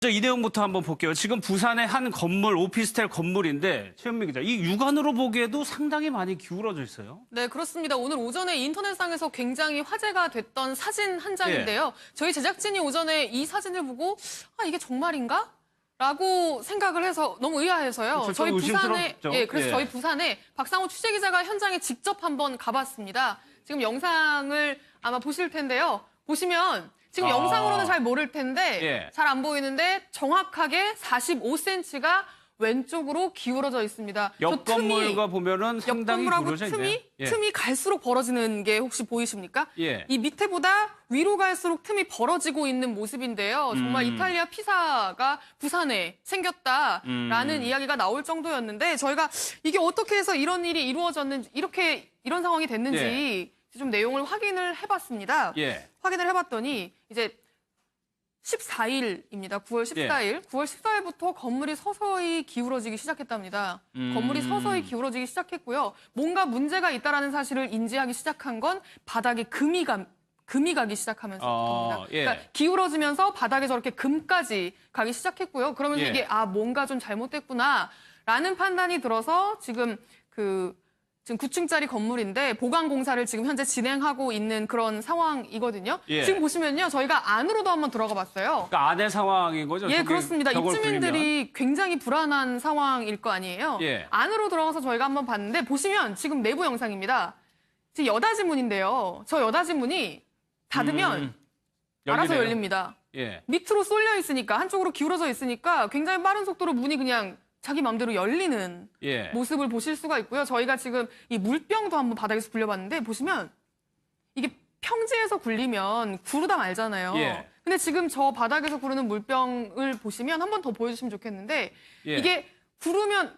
이 내용부터 한번 볼게요. 지금 부산의 한 건물, 오피스텔 건물인데 최현미 기자, 이 육안으로 보기에도 상당히 많이 기울어져 있어요. 네, 그렇습니다. 오늘 오전에 인터넷상에서 굉장히 화제가 됐던 사진 한 장인데요. 저희 제작진이 오전에 이 사진을 보고 이게 정말인가? 라고 생각을 해서 너무 의아해서요. 그렇죠, 저희 부산에 의심스럽죠. 저희 부산에 박상호 취재기자가 현장에 직접 한번 가봤습니다. 지금 영상을 아마 보실 텐데요. 보시면 지금 영상으로는 잘 모를 텐데 잘 안 보이는데 정확하게 45cm가 왼쪽으로 기울어져 있습니다. 옆 건물과 보면은 상당히 기울어져 있네요. 틈이 갈수록 벌어지는 게 혹시 보이십니까? 이 밑에보다 위로 갈수록 틈이 벌어지고 있는 모습인데요. 정말 이탈리아 피사가 부산에 생겼다라는 이야기가 나올 정도였는데 저희가 이게 어떻게 해서 이런 일이 이루어졌는지 이런 상황이 됐는지 좀 내용을 확인을 해봤습니다. 확인을 해봤더니 이제 14일입니다. 9월 14일. 9월 14일부터 건물이 서서히 기울어지기 시작했답니다. 건물이 서서히 기울어지기 시작했고요. 뭔가 문제가 있다라는 사실을 인지하기 시작한 건 바닥에 금이 가기 시작하면서부터입니다. 그러니까 기울어지면서 바닥에 저렇게 금까지 가기 시작했고요. 그러면서 이게 뭔가 좀 잘못됐구나라는 판단이 들어서 지금 9층짜리 건물인데 보강 공사를 지금 현재 진행하고 있는 그런 상황이거든요. 지금 보시면요. 저희가 안으로도 한번 들어가 봤어요. 그러니까 안의 상황인 거죠? 그렇습니다. 입주민들이 굉장히 불안한 상황일 거 아니에요. 안으로 들어가서 저희가 한번 봤는데 보시면 지금 내부 영상입니다. 지금 여닫이 문인데요. 저 여닫이 문이 닫으면 알아서 열립니다. 밑으로 쏠려 있으니까 한쪽으로 기울어져 있으니까 굉장히 빠른 속도로 문이 그냥 자기 마음대로 열리는 모습을 보실 수가 있고요. 저희가 지금 이 물병도 한번 바닥에서 굴려봤는데 보시면 이게 평지에서 굴리면 구르다 말잖아요. 근데 지금 저 바닥에서 구르는 물병을 보시면 한 번 더 보여주시면 좋겠는데 이게 굴리면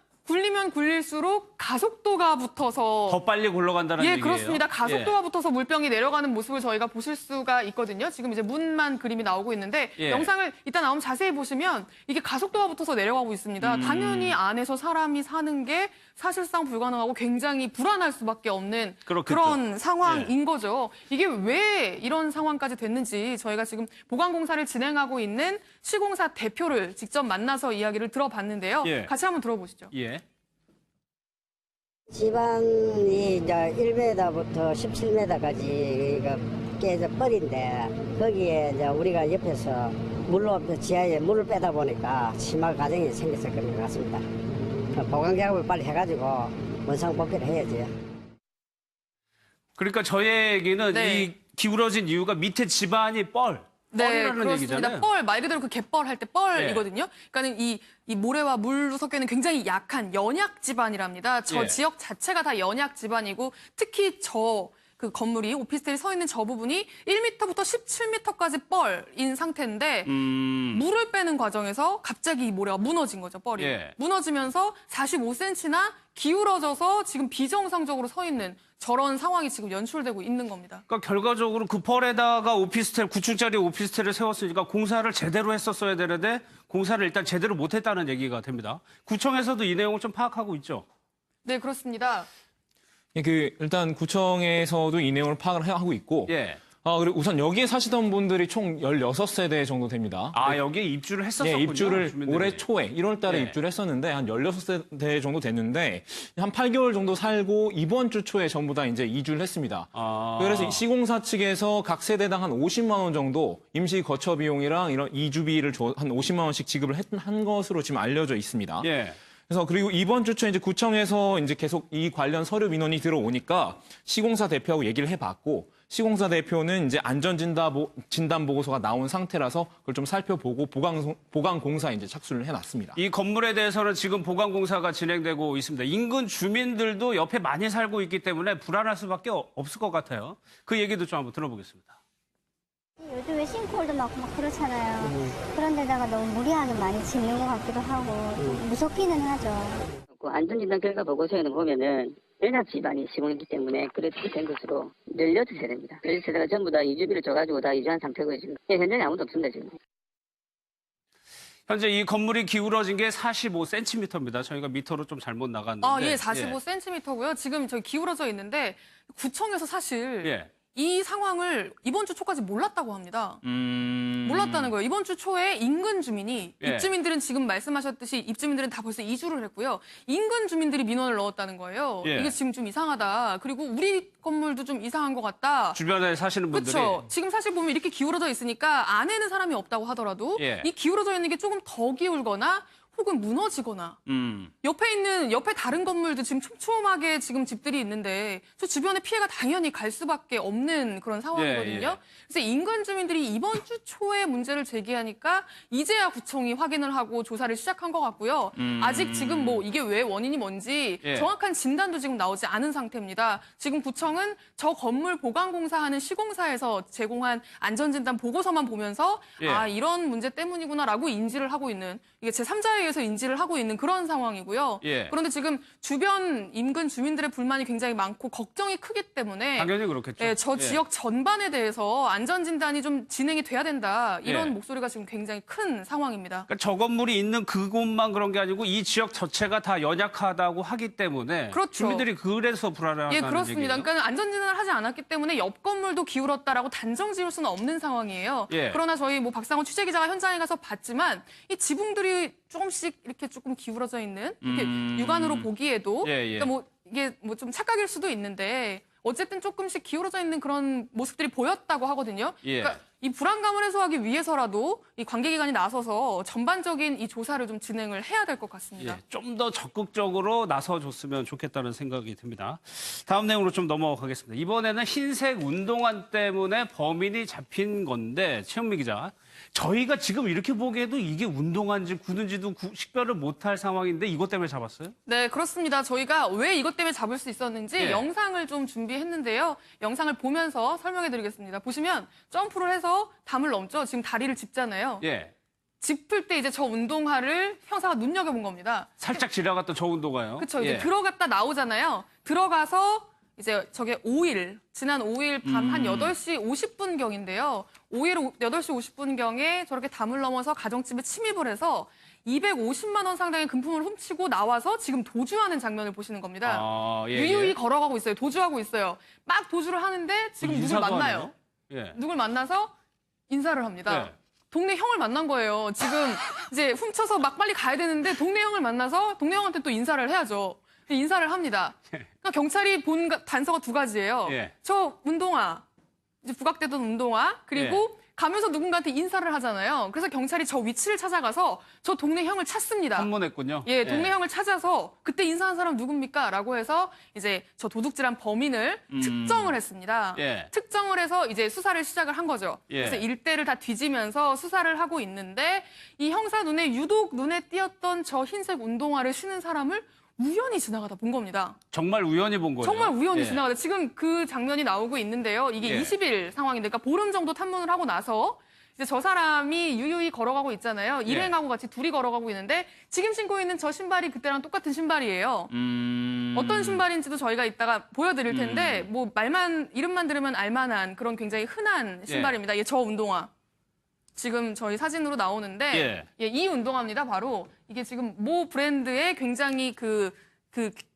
굴릴수록 가속도가 붙어서 더 빨리 굴러간다는 얘기예요. 그렇습니다. 가속도가 붙어서 물병이 내려가는 모습을 저희가 보실 수가 있거든요. 지금 이제 문만 그림이 나오고 있는데 영상을 이따 나오면 자세히 보시면 이게 가속도가 붙어서 내려가고 있습니다. 당연히 안에서 사람이 사는 게 사실상 불가능하고 굉장히 불안할 수밖에 없는 그런 상황인 거죠. 이게 왜 이런 상황까지 됐는지 저희가 지금 보강공사를 진행하고 있는 시공사 대표를 직접 만나서 이야기를 들어봤는데요. 같이 한번 들어보시죠. 지방이 이제 1m부터 17m까지 깨져 버린데 거기에 이제 우리가 옆에서 지하에 물을 빼다 보니까 심화 과정이 생겨서 그런 것 같습니다. 보강 작업을 빨리 해가지고 원상 복귀를 해야지. 그러니까 저의 얘기는 이 기울어진 이유가 밑에 집안이 뻘이라는 얘기잖아요. 뻘, 말 그대로 그 갯벌 할 때 뻘이거든요. 그러니까는 이 모래와 물로 섞여 있는 굉장히 약한 연약 지반이랍니다. 저 지역 자체가 다 연약 지반이고 특히 그 건물이 오피스텔이 서 있는 저 부분이 1m부터 17m까지 뻘인 상태인데 물을 빼는 과정에서 갑자기 이 모래가 무너진 거죠, 뻘이. 무너지면서 45cm나 기울어져서 지금 비정상적으로 서 있는 저런 상황이 지금 연출되고 있는 겁니다. 그러니까 결과적으로 그 펄에다가 9층짜리 오피스텔을 세웠으니까 공사를 제대로 했었어야 되는데 공사를 일단 제대로 못했다는 얘기가 됩니다. 구청에서도 이 내용을 좀 파악하고 있죠? 네, 그렇습니다. 일단 구청에서도 이 내용을 파악을 하고 있고 그리고 우선 여기에 사시던 분들이 총 16세대 정도 됩니다. 여기에 입주를 했었군요. 입주를 올해 초에 1월 달에 입주를 했었는데 한 16세대 정도 됐는데 한 8개월 정도 살고 이번 주 초에 전부 다 이제 이주를 했습니다. 그래서 시공사 측에서 각 세대당 한 50만 원 정도 임시 거처 비용이랑 이런 이주비를 한 50만 원씩 지급을 한 것으로 지금 알려져 있습니다. 그래서 그리고 이번 주 초에 이제 구청에서 이제 계속 이 관련 서류 민원이 들어오니까 시공사 대표하고 얘기를 해봤고 시공사 대표는 이제 안전진단 보고서가 나온 상태라서 그걸 좀 살펴보고 보강 공사에 이제 착수를 해놨습니다. 이 건물에 대해서는 지금 보강 공사가 진행되고 있습니다. 인근 주민들도 옆에 많이 살고 있기 때문에 불안할 수밖에 없을 것 같아요. 그 얘기도 좀 한번 들어보겠습니다. 요즘에 싱크홀도 많고 막 그렇잖아요. 그런 데다가 너무 무리하게 많이 짓는 것 같기도 하고 무섭기는 하죠. 그 안전진단 결과 보고서에는 보면은 연약 집안이 시공했기 때문에 그렇게 된 것으로 18세대입니다. 18세대가 전부 다 이주비를 줘가지고 다 이주한 상태고요, 지금. 현장에 아무도 없습니다, 지금. 현재 이 건물이 기울어진 게 45cm입니다. 저희가 미터로 좀 잘못 나갔는데. 45cm고요. 지금 저기 기울어져 있는데 구청에서 사실 이 상황을 이번 주 초까지 몰랐다고 합니다. 몰랐다는 거예요. 이번 주 초에 인근 주민이 예. 입주민들은 지금 말씀하셨듯이 입주민들은 다 벌써 이주를 했고요. 인근 주민들이 민원을 넣었다는 거예요. 예. 이게 지금 좀 이상하다. 그리고 우리 건물도 좀 이상한 것 같다. 주변에 사시는 분들이. 그렇죠. 지금 사실 보면 이렇게 기울어져 있으니까 안에는 사람이 없다고 하더라도 예. 이 기울어져 있는 게 조금 더 기울거나 혹은 무너지거나 옆에 다른 건물도 지금 촘촘하게 지금 집들이 있는데 저 주변에 피해가 당연히 갈 수밖에 없는 그런 상황이거든요. 예. 그래서 인근 주민들이 이번 주 초에 문제를 제기하니까 이제야 구청이 확인을 하고 조사를 시작한 것 같고요. 아직 지금 뭐 이게 왜 원인이 뭔지 예. 정확한 진단도 지금 나오지 않은 상태입니다. 지금 구청은 저 건물 보강공사하는 시공사에서 제공한 안전진단 보고서만 보면서 예. 아 이런 문제 때문이구나라고 인지를 하고 있는 이게 제3자에 의해서 인지를 하고 있는 그런 상황이고요. 예. 그런데 지금 주변 인근 주민들의 불만이 굉장히 많고 걱정이 크기 때문에 당연히 그렇겠죠. 네, 저 예. 지역 전반에 대해서 안전진단이 좀 진행이 돼야 된다. 이런 예. 목소리가 지금 굉장히 큰 상황입니다. 그러니까 저 건물이 있는 그곳만 그런 게 아니고 이 지역 자체가 다 연약하다고 하기 때문에 그렇죠. 주민들이 그래서 불안해하는 예, 그렇습니다. 얘기예요. 그러니까 안전진단을 하지 않았기 때문에 옆 건물도 기울었다라고 단정 지을 수는 없는 상황이에요. 예. 그러나 저희 뭐 박상훈 취재기자가 현장에 가서 봤지만 이 지붕들이 조금씩 이렇게 조금 기울어져 있는 이렇게 육안으로 보기에도 예, 예. 그러니까 뭐 이게 뭐 좀 착각일 수도 있는데 어쨌든 조금씩 기울어져 있는 그런 모습들이 보였다고 하거든요. 예. 그러니까 이 불안감을 해소하기 위해서라도 이 관계기관이 나서서 전반적인 이 조사를 좀 진행을 해야 될 것 같습니다. 예, 좀 더 적극적으로 나서줬으면 좋겠다는 생각이 듭니다. 다음 내용으로 좀 넘어가겠습니다. 이번에는 흰색 운동화 때문에 범인이 잡힌 건데 최현미 기자, 저희가 지금 이렇게 보기에도 이게 운동화인지 구두인지도 식별을 못할 상황인데 이것 때문에 잡았어요? 네, 그렇습니다. 저희가 왜 이것 때문에 잡을 수 있었는지 예. 영상을 좀 준비했는데요. 영상을 보면서 설명해드리겠습니다. 보시면 점프를 해서 담을 넘죠. 지금 다리를 짚잖아요. 예. 짚을 때 이제 저 운동화를 형사가 눈여겨본 겁니다. 살짝 지나갔던 저 운동화요. 그렇죠. 이제 예. 들어갔다 나오잖아요. 들어가서 이제 저게 5일, 지난 5일 밤 한 8시 50분경인데요. 5일 8시 50분경에 저렇게 담을 넘어서 가정집에 침입을 해서 250만 원 상당의 금품을 훔치고 나와서 지금 도주하는 장면을 보시는 겁니다. 아, 예, 유유히 예. 걸어가고 있어요. 도주하고 있어요. 막 도주를 하는데 지금 누굴 인사도 만나요. 하네요? 예. 누굴 만나서 인사를 합니다. 네. 동네 형을 만난 거예요. 지금 이제 훔쳐서 막 빨리 가야 되는데 동네 형을 만나서 동네 형한테 또 인사를 해야죠. 인사를 합니다. 그러니까 경찰이 본 단서가 두 가지예요. 예. 저 운동화, 이제 부각되던 운동화, 그리고 가면서 누군가한테 인사를 하잖아요. 그래서 경찰이 저 위치를 찾아가서 저 동네 형을 찾습니다. 선문했군요. 예, 동네 형을 찾아서 그때 인사한 사람 누굽니까? 라고 해서 이제 저 도둑질한 범인을 특정을 했습니다. 예. 특정을 해서 이제 수사를 시작을 한 거죠. 예. 그래서 일대를 다 뒤지면서 수사를 하고 있는데 이 형사 눈에 유독 눈에 띄었던 저 흰색 운동화를 신은 사람을 우연히 지나가다 본 겁니다. 정말 우연히 본 거예요. 정말 우연히 예. 지나가다 지금 그 장면이 나오고 있는데요. 이게 예. 20일 상황인데, 그러니까 보름 정도 탐문을 하고 나서 이제 저 사람이 유유히 걸어가고 있잖아요. 일행하고 같이 둘이 걸어가고 있는데 지금 신고 있는 저 신발이 그때랑 똑같은 신발이에요. 어떤 신발인지도 저희가 이따가 보여드릴 텐데 뭐 이름만 들으면 알만한 그런 굉장히 흔한 신발입니다. 예, 저 운동화. 지금 저희 사진으로 나오는데 예, 이 운동화입니다. 바로 이게 지금 모 브랜드의 굉장히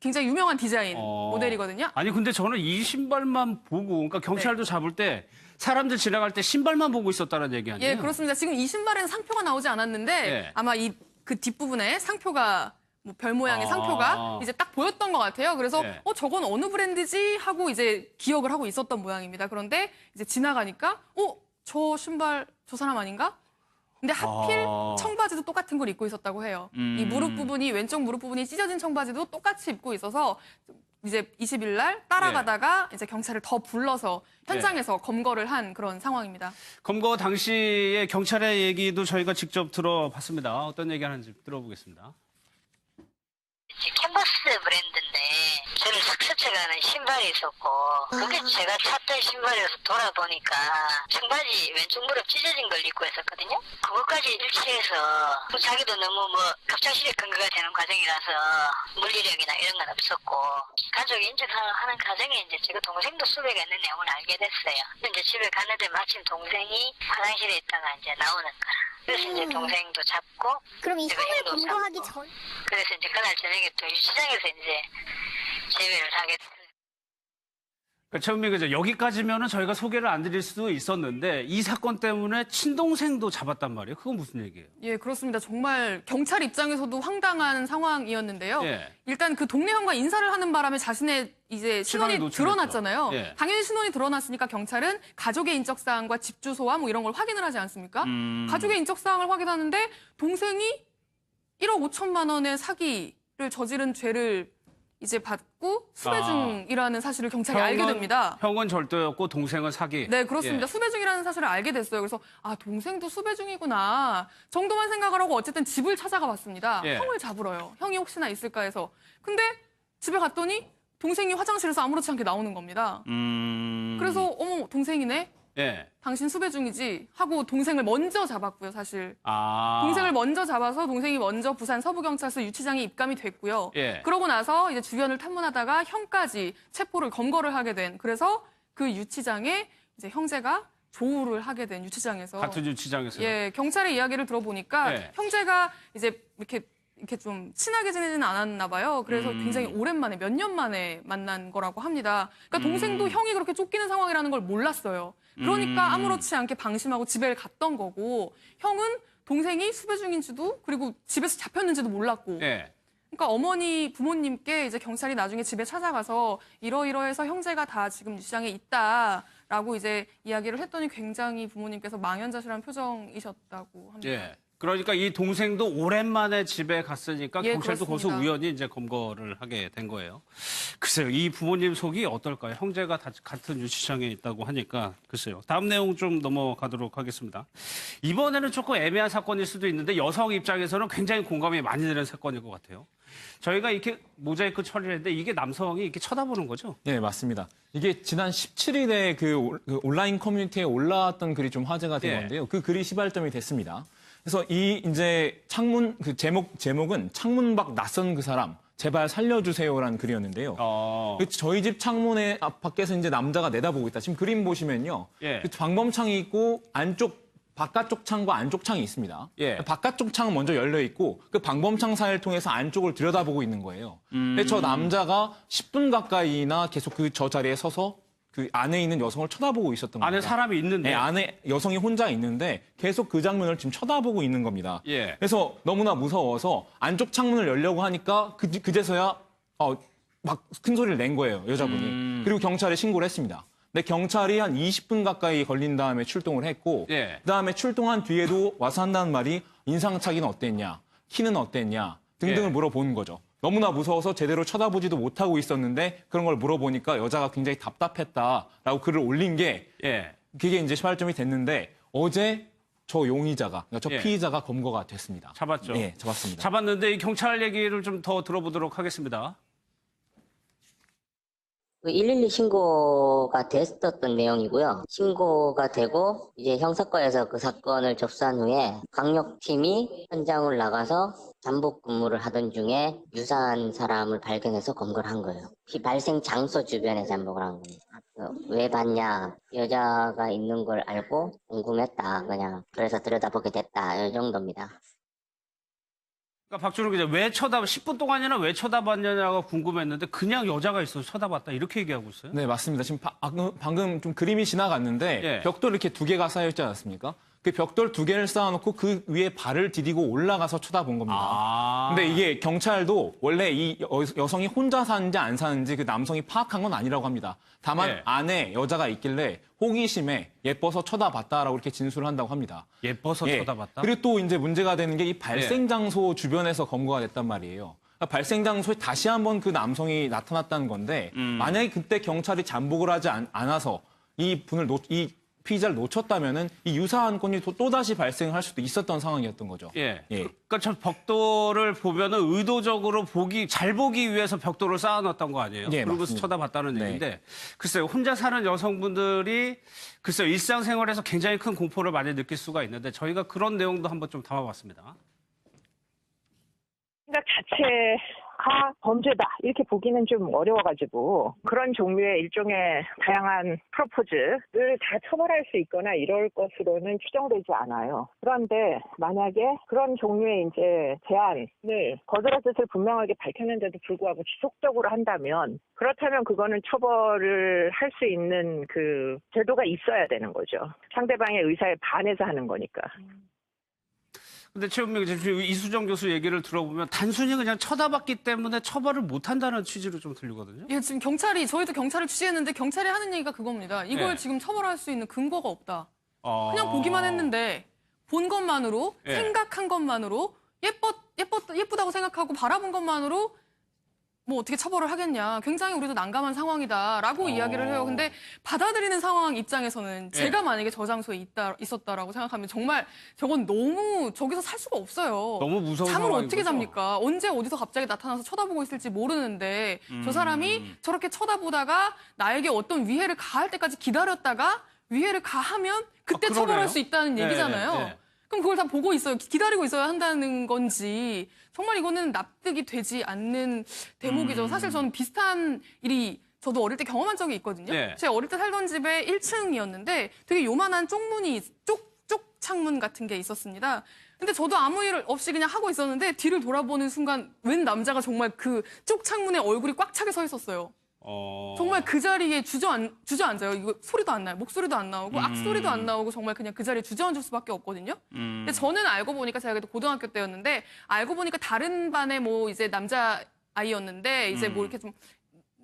굉장히 유명한 디자인 모델이거든요. 아니 근데 저는 이 신발만 보고, 그러니까 경찰도 잡을 때 사람들 지나갈 때 신발만 보고 있었다는 얘기 아니에요? 예, 그렇습니다. 지금 이 신발에는 상표가 나오지 않았는데 아마 그 뒷부분에 상표가 뭐 별 모양의 상표가 이제 딱 보였던 것 같아요. 그래서 저건 어느 브랜드지 하고 이제 기억을 하고 있었던 모양입니다. 그런데 이제 지나가니까 저 신발 저 사람 아닌가? 근데 하필 청바지도 똑같은 걸 입고 있었다고 해요. 이 무릎 부분이, 왼쪽 무릎 부분이 찢어진 청바지도 똑같이 입고 있어서 이제 20일 날 따라가다가 이제 경찰을 더 불러서 현장에서 검거를 한 그런 상황입니다. 검거 당시에 경찰의 얘기도 저희가 직접 들어봤습니다. 어떤 얘기 하는지 들어보겠습니다. 캔버스 브랜드인데 저를 싹 스쳐가는 신발이 있었고 그게 제가 찾던 신발이어서 돌아보니까 청바지 왼쪽 무릎 찢어진 걸 입고 있었거든요. 그것까지 일치해서 자기도 너무 갑작스레 근거가 되는 과정이라서 물리력이나 이런 건 없었고 가족이 인정하는 과정에 이제 제가 동생도 수배가 있는 내용을 알게 됐어요. 이제 집에 갔는데 마침 동생이 화장실에 있다가 이제 나오는 거라. 그래서 이제 동생도 잡고 그럼 이 형을 형도 검거하기 잡고. 전 그래서 이제 그날 저녁에 또 시장에서 이제 재배를 하게 됐어요. 최은미 기자, 여기까지면은 저희가 소개를 안 드릴 수도 있었는데 이 사건 때문에 친동생도 잡았단 말이에요. 그건 무슨 얘기예요? 예, 그렇습니다. 정말 경찰 입장에서도 황당한 상황이었는데요. 예. 일단 그 동네 형과 인사를 하는 바람에 자신의 이제 신원이 노출했죠. 드러났잖아요. 예. 당연히 신원이 드러났으니까 경찰은 가족의 인적사항과 집 주소와 뭐 이런 걸 확인을 하지 않습니까? 가족의 인적사항을 확인하는데 동생이 1억 5천만 원의 사기를 저지른 죄를 이제 받고 수배 중이라는 사실을 경찰이 알게 됩니다. 형은 절도였고 동생은 사기. 네, 그렇습니다. 예. 수배 중이라는 사실을 알게 됐어요. 그래서 아, 동생도 수배 중이구나 정도만 생각을 하고 어쨌든 집을 찾아가 봤습니다. 예. 형을 잡으러요. 형이 혹시나 있을까 해서. 근데 집에 갔더니 동생이 화장실에서 아무렇지 않게 나오는 겁니다. 그래서 어머, 동생이네? 예. 당신 수배 중이지? 하고 동생을 먼저 잡았고요, 사실. 아. 동생을 먼저 잡아서 동생이 먼저 부산 서부경찰서 유치장에 입감이 됐고요. 예. 그러고 나서 이제 주변을 탐문하다가 형까지 체포를 검거를 하게 된. 그래서 그 유치장에 이제 형제가 조우를 하게 된 유치장에서. 같은 유치장에서. 예, 경찰의 이야기를 들어보니까 예. 형제가 이제 이렇게 좀 친하게 지내지는 않았나 봐요. 그래서 굉장히 오랜만에 몇 년 만에 만난 거라고 합니다. 그러니까 동생도 형이 그렇게 쫓기는 상황이라는 걸 몰랐어요. 그러니까 아무렇지 않게 방심하고 집에 갔던 거고 형은 동생이 수배 중인지도 그리고 집에서 잡혔는지도 몰랐고 예. 그러니까 어머니 부모님께 이제 경찰이 나중에 집에 찾아가서 이러이러해서 형제가 다 지금 유치장에 있다라고 이제 이야기를 했더니 굉장히 부모님께서 망연자실한 표정이셨다고 합니다. 예. 그러니까 이 동생도 오랜만에 집에 갔으니까 예, 경찰도 거기서 그렇습니다. 우연히 이제 검거를 하게 된 거예요. 글쎄요, 이 부모님 속이 어떨까요? 형제가 다 같은 유치장에 있다고 하니까 글쎄요. 다음 내용 좀 넘어가도록 하겠습니다. 이번에는 조금 애매한 사건일 수도 있는데 여성 입장에서는 굉장히 공감이 많이 되는 사건일 것 같아요. 저희가 이렇게 모자이크 처리를 했는데 이게 남성이 이렇게 쳐다보는 거죠? 네, 맞습니다. 이게 지난 17일에 그 온라인 커뮤니티에 올라왔던 글이 좀 화제가 된 예. 건데요. 그 글이 시발점이 됐습니다. 그래서 이 이제 창문 그 제목은 창문 밖 낯선 그 사람 제발 살려주세요라는 글이었는데요. 저희 집 창문에 밖에서 이제 남자가 내다보고 있다. 지금 그림 보시면요. 예. 그 방범창이 있고 바깥쪽 창과 안쪽 창이 있습니다. 예. 바깥쪽 창은 먼저 열려 있고 그 방범창 사이를 통해서 안쪽을 들여다보고 있는 거예요. 근데 저 남자가 10분 가까이나 계속 저 자리에 서서 그 안에 있는 여성을 쳐다보고 있었던 겁니다. 안에 사람이 있는데. 네, 안에 여성이 혼자 있는데 계속 그 장면을 지금 쳐다보고 있는 겁니다. 예. 그래서 너무나 무서워서 안쪽 창문을 열려고 하니까 그제서야 막 큰 소리를 낸 거예요, 여자분이. 그리고 경찰에 신고를 했습니다. 근데 경찰이 한 20분 가까이 걸린 다음에 출동을 했고 예. 그다음에 출동한 뒤에도 와서 한다는 말이 인상착의는 어땠냐, 키는 어땠냐 등등을 예. 물어보는 거죠. 너무나 무서워서 제대로 쳐다보지도 못하고 있었는데 그런 걸 물어보니까 여자가 굉장히 답답했다라고 글을 올린 게 예. 그게 이제 시발점이 됐는데 어제 저 용의자가, 그러니까 저 예. 피의자가 검거가 됐습니다. 잡았죠? 네, 잡았습니다. 잡았는데 이 경찰 얘기를 좀 더 들어보도록 하겠습니다. 그 112 신고가 됐었던 내용이고요. 신고가 되고 이제 형사과에서 그 사건을 접수한 후에 강력팀이 현장을 나가서 잠복 근무를 하던 중에 유사한 사람을 발견해서 검거를 한 거예요. 피 발생 장소 주변에 잠복을 한 겁니다. 왜 봤냐? 여자가 있는 걸 알고 궁금했다. 그냥 그래서 들여다보게 됐다. 이 정도입니다. 그러니까 박준호 기자, 10분 동안이나 왜 쳐다봤냐가 궁금했는데 그냥 여자가 있어서 쳐다봤다 이렇게 얘기하고 있어요? 네, 맞습니다. 지금 방금 좀 그림이 지나갔는데 예. 벽돌 이렇게 2개가 쌓여있지 않았습니까? 그 벽돌 2개를 쌓아놓고 그 위에 발을 디디고 올라가서 쳐다본 겁니다. 근데 이게 경찰도 원래 이 여성이 혼자 사는지 안 사는지 그 남성이 파악한 건 아니라고 합니다. 다만 예. 안에 여자가 있길래 호기심에 예뻐서 쳐다봤다라고 이렇게 진술을 한다고 합니다. 예뻐서 예. 쳐다봤다? 그리고 또 이제 문제가 되는 게 이 발생 장소 주변에서 검거가 됐단 말이에요. 그러니까 발생 장소에 다시 한번 그 남성이 나타났다는 건데 만약에 그때 경찰이 잠복을 하지 않아서 이 피의자를 놓쳤다면은 이 유사한 건이 또 다시 발생할 수도 있었던 상황이었던 거죠. 예. 예. 그러니까 저 벽돌을 보면은 의도적으로 잘 보기 위해서 벽돌을 쌓아놨던 거 아니에요? 예, 그러고서 맞습니다. 쳐다봤다는 네. 얘기인데, 글쎄요, 혼자 사는 여성분들이 글쎄요, 일상생활에서 굉장히 큰 공포를 많이 느낄 수가 있는데 저희가 그런 내용도 한번 좀 담아봤습니다. 생각 자체 범죄다 이렇게 보기는 좀 어려워가지고 그런 종류의 일종의 다양한 프로포즈를 다 처벌할 수 있거나 이럴 것으로는 추정되지 않아요. 그런데 만약에 그런 종류의 이제 제안을 거절할 뜻을 분명하게 밝혔는데도 불구하고 지속적으로 한다면 그렇다면 그거는 처벌을 할 수 있는 그 제도가 있어야 되는 거죠. 상대방의 의사에 반해서 하는 거니까. 근데 최은명 지금 이수정 교수 얘기를 들어보면 단순히 그냥 쳐다봤기 때문에 처벌을 못 한다는 취지로 좀 들리거든요. 예, 지금 저희도 경찰을 취재했는데 경찰이 하는 얘기가 그겁니다. 이걸 예. 지금 처벌할 수 있는 근거가 없다. 그냥 보기만 했는데 본 것만으로 예. 생각한 것만으로 예쁘다고 생각하고 바라본 것만으로 뭐 어떻게 처벌을 하겠냐. 굉장히 우리도 난감한 상황이다라고 이야기를 해요. 근데 받아들이는 상황 입장에서는 제가 만약에 저 장소에 있었다라고 생각하면 정말 저건 너무 저기서 살 수가 없어요. 너무 무서운 잠을 상황인 어떻게 거죠? 잡니까? 언제 어디서 갑자기 나타나서 쳐다보고 있을지 모르는데 저 사람이 저렇게 쳐다보다가 나에게 어떤 위해를 가할 때까지 기다렸다가 위해를 가하면 그때 그러네요. 처벌할 수 있다는 얘기잖아요. 네. 그럼 그걸 다 보고 있어요. 기다리고 있어야 한다는 건지 정말 이거는 납득이 되지 않는 대목이죠. 사실 저는 비슷한 일이 저도 어릴 때 경험한 적이 있거든요. 네. 제가 어릴 때 살던 집에 1층이었는데 되게 요만한 쪽문이 쪽 창문 같은 게 있었습니다. 근데 저도 아무 일 없이 그냥 하고 있었는데 뒤를 돌아보는 순간 웬 남자가 정말 그 쪽 창문에 얼굴이 꽉 차게 서 있었어요. 정말 그 자리에 주저앉아요. 이거 소리도 안 나요. 목소리도 안 나오고 악소리도 안 나오고 정말 그냥 그 자리에 주저앉을 수밖에 없거든요. 근데 저는 알고 보니까 제가 그때 고등학교 때였는데 알고 보니까 다른 반에 뭐 이제 남자 아이였는데 이제 뭐 이렇게 좀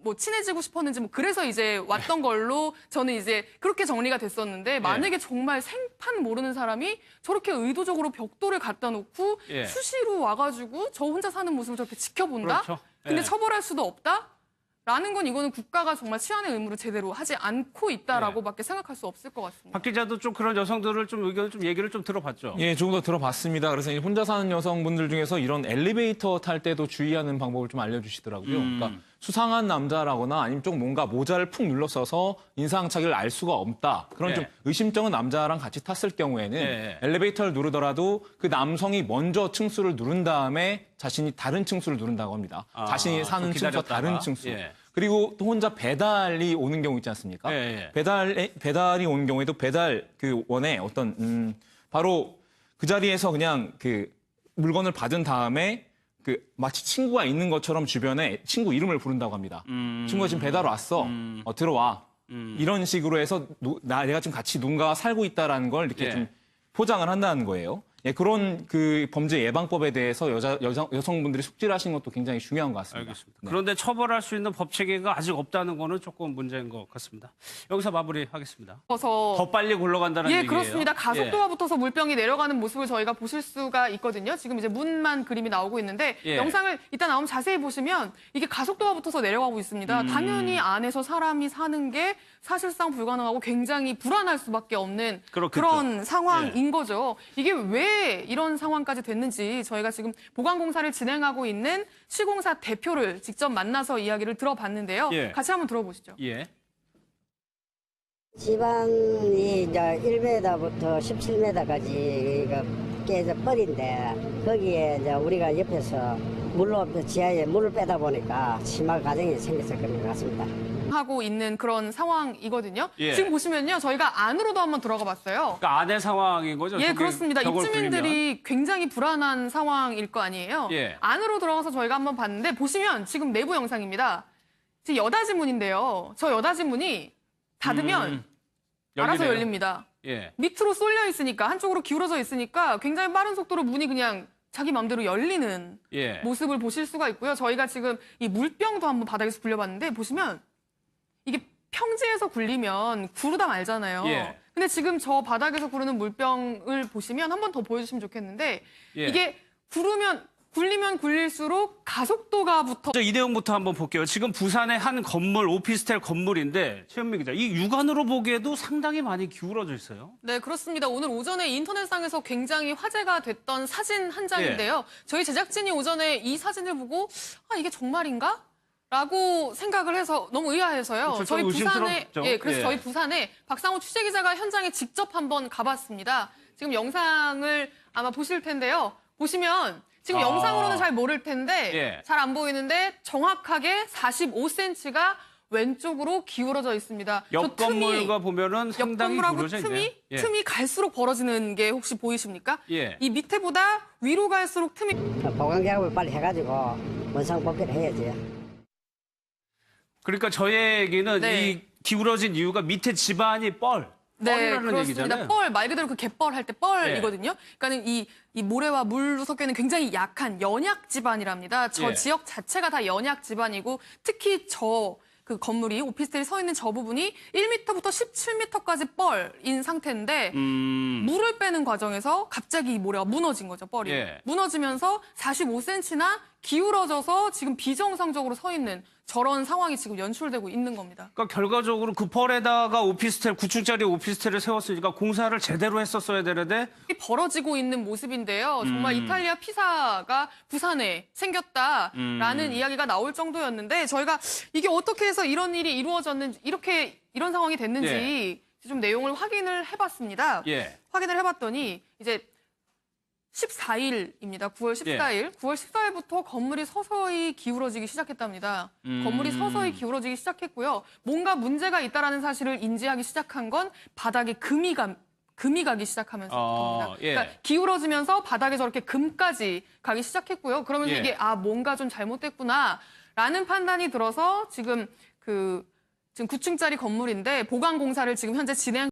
뭐 친해지고 싶었는지 뭐 그래서 이제 왔던 걸로 저는 이제 그렇게 정리가 됐었는데 만약에 정말 생판 모르는 사람이 저렇게 의도적으로 벽돌을 갖다 놓고 수시로 와가지고 저 혼자 사는 모습을 저렇게 지켜본다? 그렇죠. 근데 처벌할 수도 없다? 라는 건 이거는 국가가 정말 치안의 의무를 제대로 하지 않고 있다라고밖에 생각할 수 없을 것 같습니다. 박 기자도 좀 그런 여성들을 좀 의견을 좀 얘기를 좀 들어봤죠. 예, 조금 더 들어봤습니다. 그래서 이제 혼자 사는 여성분들 중에서 이런 엘리베이터 탈 때도 주의하는 방법을 좀 알려주시더라고요. 그러니까 수상한 남자라거나 아니면 좀 뭔가 모자를 푹 눌러써서 인상착의를 알 수가 없다. 그런 좀 의심쩍은 남자랑 같이 탔을 경우에는 엘리베이터를 누르더라도 그 남성이 먼저 층수를 누른 다음에 자신이 다른 층수를 누른다고 합니다. 자신이 사는 층수와 다른 층수. 그리고 또 혼자 배달이 오는 경우 있지 않습니까? 배달이 오는 경우에도 배달 그 원에 어떤 바로 그 자리에서 그냥 그 물건을 받은 다음에 그 마치 친구가 있는 것처럼 주변에 친구 이름을 부른다고 합니다. 친구가 지금 배달 왔어. 들어와. 이런 식으로 해서 내가 지금 같이 누군가와 살고 있다라는 걸 이렇게 좀 포장을 한다는 거예요. 예, 그런 그 범죄 예방법에 대해서 여성분들이 숙지를 하시는 것도 굉장히 중요한 것 같습니다. 알겠습니다. 그런데 처벌할 수 있는 법 체계가 아직 없다는 거는 조금 문제인 것 같습니다. 여기서 마무리하겠습니다. 더 빨리 굴러간다는 얘기예요. 그렇습니다. 가속도가 붙어서 물병이 내려가는 모습을 저희가 보실 수가 있거든요. 지금 이제 문만 그림이 나오고 있는데 영상을 이따 나오면 자세히 보시면 이게 가속도가 붙어서 내려가고 있습니다. 당연히 안에서 사람이 사는 게 사실상 불가능하고 굉장히 불안할 수밖에 없는 그런 상황인 거죠. 이게 왜 이런 상황까지 됐는지 저희가 지금 보강공사를 진행하고 있는 시공사 대표를 직접 만나서 이야기를 들어봤는데요. 같이 한번 들어보시죠. 지방이 이제 1m부터 17m까지 깨져 뻘인데 거기에 이제 우리가 옆에서 지하에 물을 빼다 보니까 심한 가정이 생겼을 것 같습니다. 하고 있는 그런 상황이거든요. 지금 보시면요. 저희가 안으로도 한번 들어가 봤어요. 그러니까 안의 상황인 거죠? 그렇습니다. 입주민들이 굉장히 불안한 상황일 거 아니에요. 안으로 들어가서 저희가 한번 봤는데 보시면 지금 내부 영상입니다. 지금 여닫이 문인데요. 저 여닫이 문이 닫으면 알아서 열립니다. 밑으로 쏠려 있으니까 한쪽으로 기울어져 있으니까 굉장히 빠른 속도로 문이 그냥 자기 마음대로 열리는 모습을 보실 수가 있고요. 저희가 지금 이 물병도 한번 바닥에서 굴려봤는데 보시면 이게 평지에서 굴리면 구르다 말잖아요. 근데 지금 저 바닥에서 구르는 물병을 보시면 한 번 더 보여주시면 좋겠는데 이게 굴리면 굴릴수록 가속도가 붙어. 이 내용부터 한번 볼게요. 지금 부산의 한 건물, 오피스텔 건물인데 최은미 기자, 이 육안으로 보기에도 상당히 많이 기울어져 있어요. 네, 그렇습니다. 오늘 오전에 인터넷상에서 굉장히 화제가 됐던 사진 한 장인데요. 저희 제작진이 오전에 이 사진을 보고 이게 정말인가? 라고 생각을 해서 너무 의아해서요. 저희 부산에 그래서 저희 부산에 박상호 취재기자가 현장에 직접 한번 가봤습니다. 지금 영상을 아마 보실 텐데요. 보시면 지금 영상으로는 잘 모를 텐데 예. 잘 안 보이는데 정확하게 45cm가 왼쪽으로 기울어져 있습니다. 옆 건물과 보면은 옆 상당히 건물하고 기울어져 있네. 틈이 갈수록 벌어지는 게 혹시 보이십니까? 예. 이 밑에보다 위로 갈수록 틈이 보강 작업을 빨리 해가지고 원상 복귀를 해야지. 그러니까 저의 얘기는 네. 이 기울어진 이유가 밑에 집안이 뻘이라는 그렇습니다. 얘기잖아요. 뻘, 말 그대로 그 갯벌 할 때 뻘이거든요. 그러니까는 이 모래와 물로 섞여 있는 굉장히 약한 연약 집안이랍니다. 저 예. 지역 자체가 다 연약 집안이고 특히 그 건물이 오피스텔이 서 있는 저 부분이 1m부터 17m까지 뻘인 상태인데 물을 빼는 과정에서 갑자기 이 모래가 무너진 거죠, 뻘이. 예. 무너지면서 45cm나 기울어져서 지금 비정상적으로 서 있는 저런 상황이 지금 연출되고 있는 겁니다. 그러니까 결과적으로 그 펄에다가 오피스텔 9층짜리 오피스텔을 세웠으니까 공사를 제대로 했었어야 되는데 벌어지고 있는 모습인데요. 정말 이탈리아 피사가 부산에 생겼다라는 이야기가 나올 정도였는데 저희가 이게 어떻게 해서 이런 일이 이루어졌는지 이런 상황이 됐는지 좀 내용을 확인을 해봤습니다. 예. 확인을 해봤더니 이제 14일입니다. 9월 14일. 9월 14일부터 건물이 서서히 기울어지기 시작했답니다. 건물이 서서히 기울어지기 시작했고요. 뭔가 문제가 있다라는 사실을 인지하기 시작한 건 바닥에 금이 가기 시작하면서부터입니다. 예. 그러니까 기울어지면서 바닥에 저렇게 금까지 가기 시작했고요. 그러면서 예. 이게 뭔가 좀 잘못됐구나라는 판단이 들어서 지금 9층짜리 건물인데 보강 공사를 지금 현재 진행